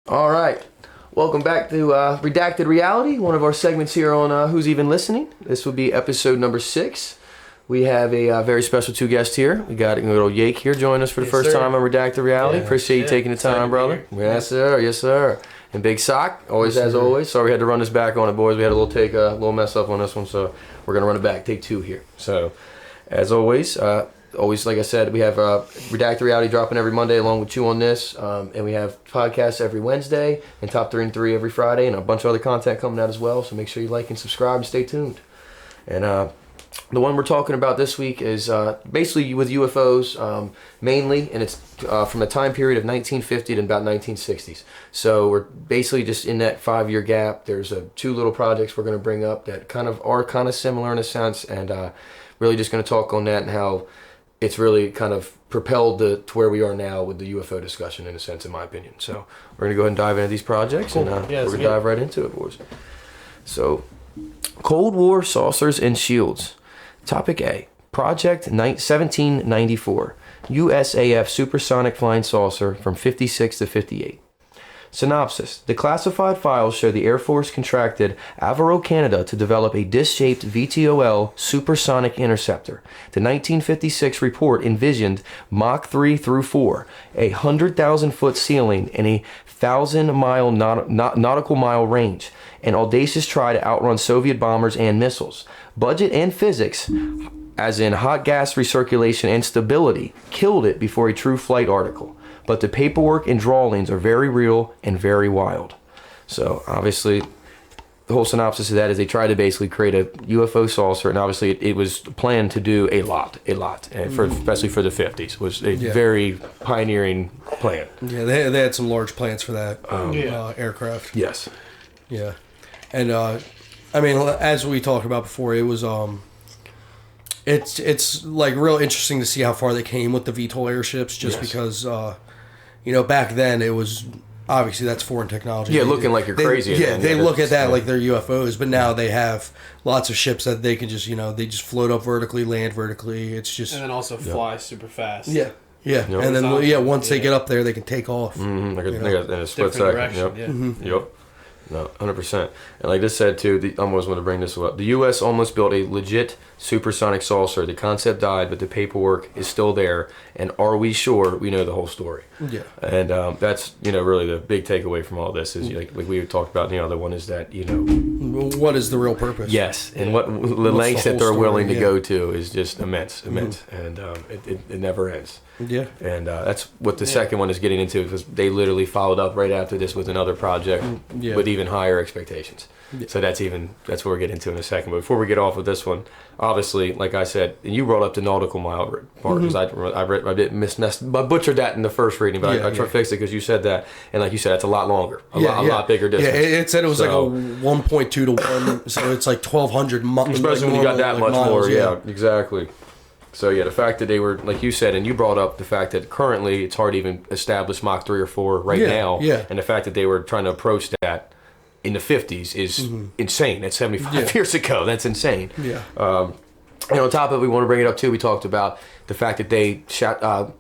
All right, welcome back to Redacted Reality, one of our segments here on Who's Even Listening. This will be episode number 6. We have a very special 2 guests here. We got little Yake here joining us for the first time on Redacted Reality. Appreciate you taking the time, brother. Yes, sir. Yes, sir. And Big Sock, always as always. Sorry we had to run this back on it, boys. We had a little mess up on this one, so we're gonna run it back. Take 2 here. So, as always, like I said, we have Redacted Reality dropping every Monday along with you on this, and we have podcasts every Wednesday and Top 3 and 3 every Friday, and a bunch of other content coming out as well. So make sure you like and subscribe and stay tuned. And the one we're talking about this week is basically with UFOs mainly, and it's from the time period of 1950 to about 1960s. So we're basically just in that 5-year gap. There's 2 little projects we're going to bring up that are similar in a sense, and really just going to talk on that and how it's really kind of propelled to where we are now with the UFO discussion, in a sense, in my opinion. So we're going to go ahead and dive into these projects, and we're going to dive right into it, boys. So, Cold War Saucers and Shields. Topic A, Project 1794, USAF Supersonic Flying Saucer from 56 to 58. Synopsis. The classified files show the Air Force contracted Avro Canada to develop a disc-shaped VTOL supersonic interceptor. The 1956 report envisioned Mach 3 through 4, a 100,000-foot ceiling and a 1,000-mile nautical mile range, an audacious try to outrun Soviet bombers and missiles. Budget and physics, as in hot gas recirculation and stability, killed it before a true flight article. But the paperwork and drawings are very real and very wild. So obviously, the whole synopsis of that is they tried to basically create a UFO saucer, and obviously it was planned to do a lot, and especially for the 50s, was a very pioneering plan. Yeah, they had some large plans for that aircraft. Yes. Yeah, and I mean, as we talked about before, it was it's like real interesting to see how far they came with the VTOL airships, just because. Back then it was obviously that's foreign technology. Yeah, looking like you're crazy. Yeah, they look at that like they're UFOs, but now they have lots of ships that they can just they just float up vertically, land vertically. It's just and then also fly super fast. Yeah, and then once they get up there, they can take off. Mm-hmm. Like in a split second. Yep. Yeah. Mm-hmm. Yep. No, 100%. And like this said too, I almost want to bring this up. The U.S. almost built a legit supersonic saucer. The concept died, but the paperwork is still there. And are we sure we know the whole story? Yeah. And that's really the big takeaway from all this is like we talked about. The other one is that what is the real purpose? Yes, and what the lengths that they're willing to go to is just immense, and it never ends. Yeah. And that's what the second one is getting into, because they literally followed up right after this with another project with even higher expectations. Yeah. So that's what we're getting into in a second. But before we get off with this one, obviously, like I said, and you brought up the nautical mile part, because I butchered that in the first reading, but I tried to fix it because you said that, and like you said, that's a lot longer, a lot bigger distance. Yeah, it said it was like a 1.2 to 1, so it's like 1,200 miles. Especially when you got that much more, exactly. So the fact that they were, like you said, and you brought up the fact that currently it's hard to even establish Mach 3 or 4 now, and the fact that they were trying to approach that in the 50s is insane. That's 75 years ago. That's insane. Yeah. And on top of it, we want to bring it up too, we talked about the fact that they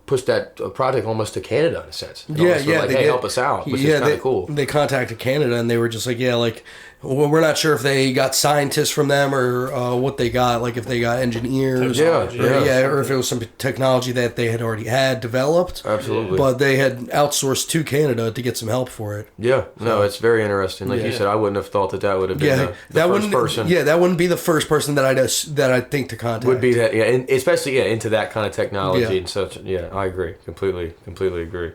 pushed that project almost to Canada in a sense. Hey, help us out, which is kind of cool. They contacted Canada and they were just like, we're not sure if they got scientists from them or what they got, like if they got engineers, or if it was some technology that they had already developed. Absolutely. But they had outsourced to Canada to get some help for it. Yeah, no, it's very interesting. Like you said, I wouldn't have thought that would have been the first person. Yeah, that wouldn't be the first person that I'd think to contact. Would be that, and especially into that kind of technology and such. Yeah, I agree, completely agree.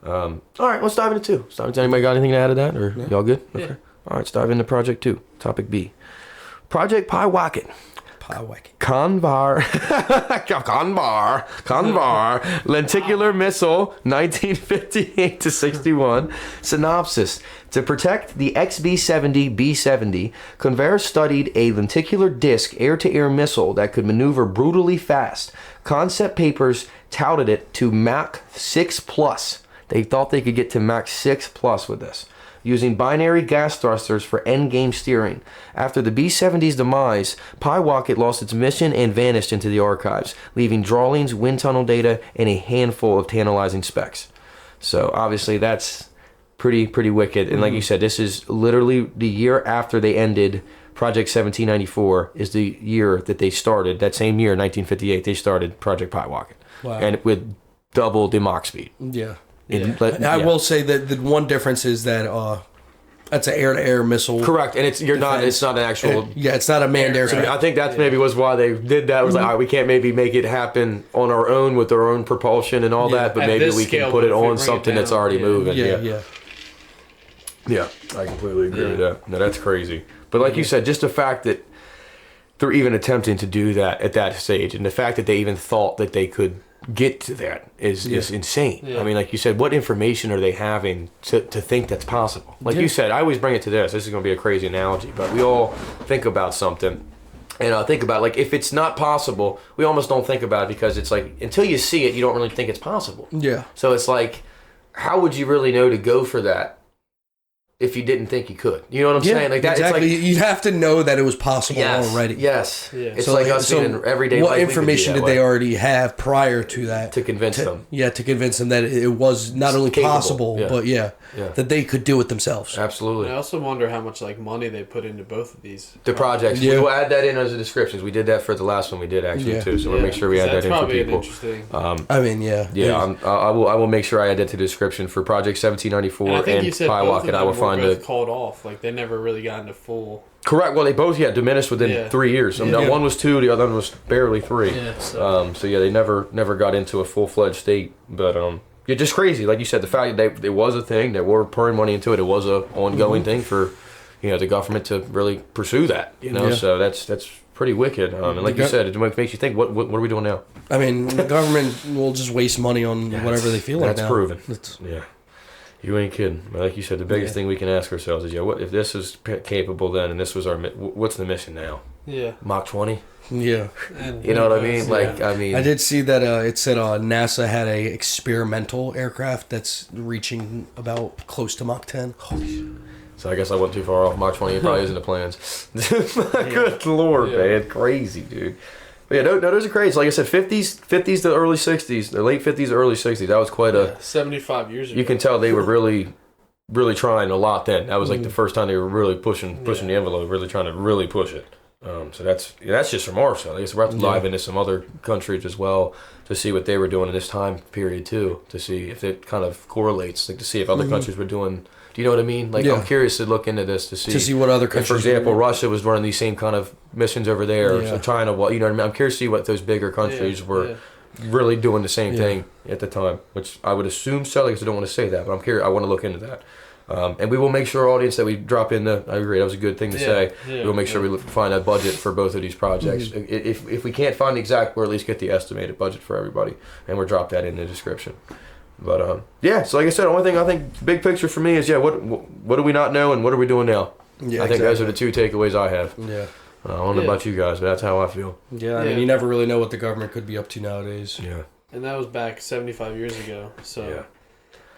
All right, let's dive into 2. Anybody got anything to add to that, or y'all good? Okay. Yeah. All right, let's dive into Project 2. Topic B. Project PYE WACKET. Convar lenticular missile, 1958 to 61. Synopsis. To protect the XB-70 B-70, Convair studied a lenticular disc air-to-air missile that could maneuver brutally fast. Concept papers touted it to Mach 6 plus. They thought they could get to Mach 6 plus with this, using binary gas thrusters for endgame steering. After the B-70's demise, PYE WACKET lost its mission and vanished into the archives, leaving drawings, wind tunnel data, and a handful of tantalizing specs. So obviously that's pretty wicked. And like you said, this is literally the year after they ended Project 1794 is the year that they started. That same year, 1958, they started Project PYE WACKET. Wow. And with double the Mach speed. Yeah. I will say that the one difference is that that's an air-to-air missile. Correct, and it's not an actual. It's not a manned aircraft. I think that's maybe was why they did that. It was like, all right, we can't maybe make it happen on our own with our own propulsion and all that, but maybe we can put it on something that's already moving. Yeah, I completely agree with that. No, that's crazy. But like you said, just the fact that they're even attempting to do that at that stage, and the fact that they even thought that they could get to that is insane. I mean, like you said, what information are they having to think that's possible? Like you said, I always bring it to this is going to be a crazy analogy, but we all think about something and think about, like, if it's not possible, we almost don't think about it, because it's like, until you see it, you don't really think it's possible. So it's like, how would you really know to go for that if you didn't think you could? You know what I'm saying? Like that. Exactly. It's like, you'd have to know that it was possible already. Yes. It's so like us in everyday what life. What information did they already have prior to that? To convince them. Yeah, to convince them that it was not only capable, possible, but that they could do it themselves. Absolutely. And I also wonder how much money they put into both of these. The projects. We will add that in as the descriptions. We did that for the last one we did actually too. So we'll make sure we add that in for people. I mean, I will make sure I add that to the description for Project 1794 and PYE WACKET. I will find it. Called off. Like, they never really got into full. Correct. Well, they both diminished within 3 years. One was 2, the other one was barely 3. So they never got into a full-fledged state. But just crazy. Like you said, the fact that it was a thing, they were pouring money into it. It was a ongoing thing for the government to really pursue that. So that's pretty wicked. And like you said, it makes you think, what are we doing now? I mean, the government will just waste money on whatever they feel like now. That's proven. You ain't kidding. Like you said, the biggest thing we can ask ourselves is, what if this is capable then, and this was what's the mission now? Mach 20. Yeah. You know what I mean? I did see that it said NASA had a experimental aircraft that's reaching about close to Mach 10. So I guess I wasn't too far off. Mach 20 it probably isn't the plans. Good Lord, man. Crazy, dude. But no, those are crazy. Like I said, 50s to early 60s, the late 50s to early 60s. That was quite a 75 years ago. You can tell they were really trying a lot then. That was like the first time they were really pushing the envelope, really trying to really push it. So that's just from our side. I guess we're have to dive into some other countries as well to see what they were doing in this time period too, to see if it kind of correlates, like to see if other countries were doing. Do you know what I mean? Like I'm curious to look into this to see what other countries. For example, Russia was running these same kind of missions over there. So China, you know what I mean? I'm curious to see what those bigger countries were really doing the same thing at the time, which I would assume so. Like I don't want to say that, but I'm curious. I want to look into that. And we will make sure, our audience, that we drop in I agree, that was a good thing to say. We'll make sure we find a budget for both of these projects. If we can't find the exact, we'll at least get the estimated budget for everybody, and we'll drop that in the description. But so like I said, the only thing I think, big picture for me is, what do we not know and what are we doing now? I think those are the two takeaways I have. I don't know about you guys, but that's how I feel. I mean, you never really know what the government could be up to nowadays. And that was back 75 years ago, so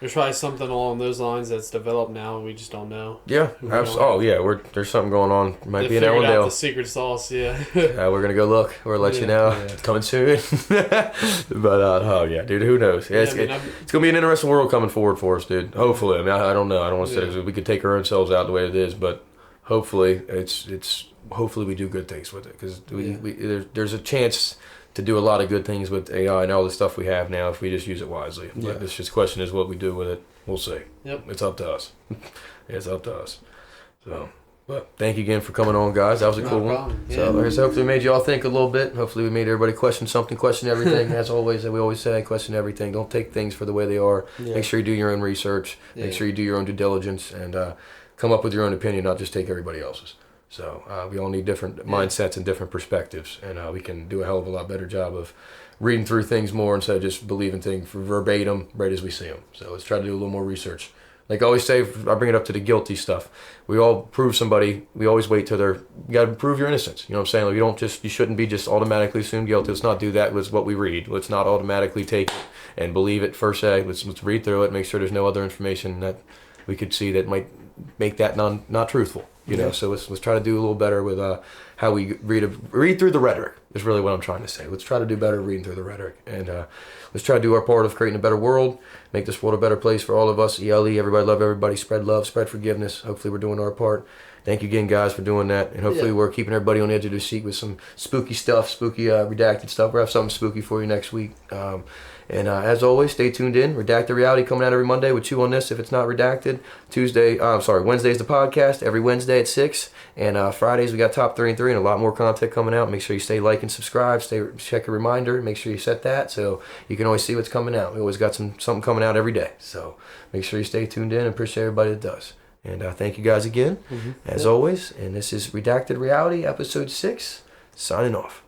there's probably something along those lines that's developed now. We just don't know. There's something going on. Might be in Arendelle. Arendelle. The secret sauce, we're gonna go look. We'll let you know. It's coming soon. But dude, who knows? It's gonna be an interesting world coming forward for us, dude. Hopefully, I mean, I don't know. I don't want to say we could take our own selves out the way it is, but hopefully, hopefully we do good things with it, because there's a chance to do a lot of good things with AI and all the stuff we have now if we just use it wisely. But it's just question is what we do with it. We'll see. It's up to us. It's up to us. So, but thank you again for coming on, guys. That was a cool one. So, like I said, hopefully we made you all think a little bit. Hopefully we made everybody question something, question everything. As always, we always say, question everything. Don't take things for the way they are. Make sure you do your own research. Make sure you do your own due diligence, and come up with your own opinion, not just take everybody else's. So we all need different mindsets and different perspectives, and we can do a hell of a lot better job of reading through things more instead of just believing things verbatim right as we see them. So let's try to do a little more research Like I always say, I bring it up to the guilty stuff. We all prove somebody. We always wait till you got to prove your innocence. You know what I'm saying? Like you shouldn't be just automatically assumed guilty. Let's not do that with what we read. Let's not automatically take it and believe it per se. Let's read through it, make sure there's no other information that we could see that might make that not truthful. You know, so let's try to do a little better with how we read through the rhetoric is really what I'm trying to say. Let's try to do better reading through the rhetoric, and let's try to do our part of creating a better world, make this world a better place for all of us. ELE, everybody love everybody, spread love, spread forgiveness. Hopefully we're doing our part. Thank you again, guys, for doing that, and hopefully we're keeping everybody on the edge of their seat with some spooky stuff, spooky redacted stuff. We'll have something spooky for you next week. And as always, stay tuned in. Redacted Reality coming out every Monday with Chew on This if it's not redacted. Wednesday's the podcast, every Wednesday at 6. And Fridays we got Top 3 and 3 and a lot more content coming out. Make sure you stay like and subscribe. Check a reminder. Make sure you set that so you can always see what's coming out. We always got something coming out every day. So make sure you stay tuned in and appreciate everybody that does. And thank you guys again, as always. And this is Redacted Reality, Episode 6, signing off.